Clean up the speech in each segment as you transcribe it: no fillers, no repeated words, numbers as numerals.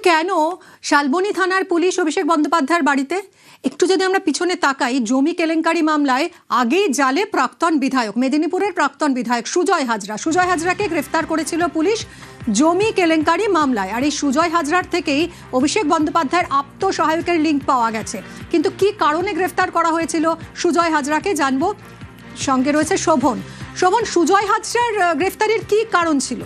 কেন শালবনী থানার পুলিশ অভিষেক বন্দ্যোপাধ্যায়ের বাড়িতে? একটু যদি আমরা পিছনে তাকাই, জমি কেলেঙ্কারি মামলায় আগেই জালে প্রাক্তন বিধায়ক, মেদিনীপুরের প্রাক্তন বিধায়ক সুজয় হাজরাকে গ্রেফতার করেছিল পুলিশ জমি কেলেঙ্কারি মামলায়। আর এই সুজয় হাজরার থেকেই অভিষেক বন্দ্যোপাধ্যায়ের আপ্ত সহায়কের লিঙ্ক পাওয়া গেছে। কিন্তু কি কারণে গ্রেফতার করা হয়েছিল সুজয় হাজরাকে জানবো। সঙ্গে রয়েছে শোভন। সুজয় হাজরার গ্রেফতারির কি কারণ ছিল?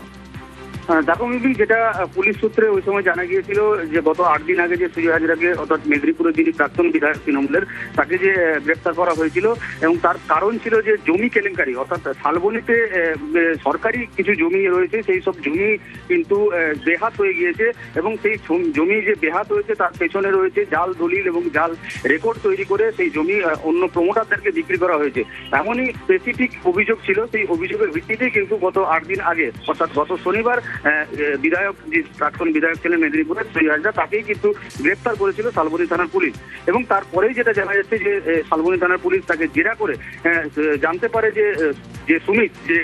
দেখো মিমি, যেটা পুলিশ সূত্রে ওই সময় জানা গিয়েছিল যে গত 8 দিন আগে যে সুজয় হাজরাকে, অর্থাৎ মেদিনীপুরের যিনি প্রাক্তন বিধায়ক তৃণমূলের, তাকে যে গ্রেফতার করা হয়েছিল এবং তার কারণ ছিল যে জমি কেলেঙ্কারি, অর্থাৎ শালবনীতে সরকারি কিছু জমি রয়েছে, সেই সব জমি কিন্তু বেহাত হয়ে গিয়েছে এবং সেই জমি যে বেহাত হয়েছে তার পেছনে রয়েছে জাল দলিল এবং জাল রেকর্ড তৈরি করে সেই জমি অন্য প্রমোটারদেরকে বিক্রি করা হয়েছে। এমনই স্পেসিফিক অভিযোগ ছিল। সেই অভিযোগের ভিত্তিতেই কিন্তু গত 8 দিন আগে, অর্থাৎ গত শনিবার, বিধায়ক, যে প্রাক্তন বিধায়ক ছিলেন মেদিনীপুরের সুজয় হাজরা, তাকেই কিন্তু গ্রেফতার করেছিল শালবনী থানার পুলিশ। এবং তারপরেই যেটা জানা যাচ্ছে যে শালবনী থানার পুলিশ তাকে জেরা করে জানতে পারে যে সুমিত, যে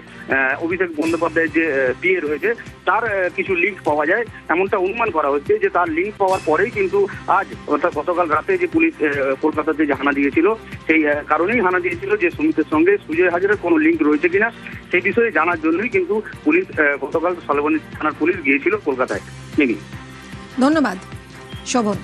অভিষেক বন্দ্যোপাধ্যায়ের যে বিয়ে রয়েছে, তার কিছু লিঙ্ক পাওয়া যায়। এমনটা অনুমান করা হচ্ছে যে তার লিঙ্ক পাওয়ার পরেই কিন্তু আজ, অর্থাৎ গতকাল রাতে যে পুলিশ কলকাতাতে যে হানা দিয়েছিল, সেই কারণেই হানা দিয়েছিল যে সুমিতের সঙ্গে সুজয় হাজরার কোনো লিঙ্ক রয়েছে কিনা সেই বিষয়ে জানার জন্যই কিন্তু পুলিশ গতকাল শালবনী থানার পুলিশ গিয়েছিল কলকাতায়। ধন্যবাদ শোভন।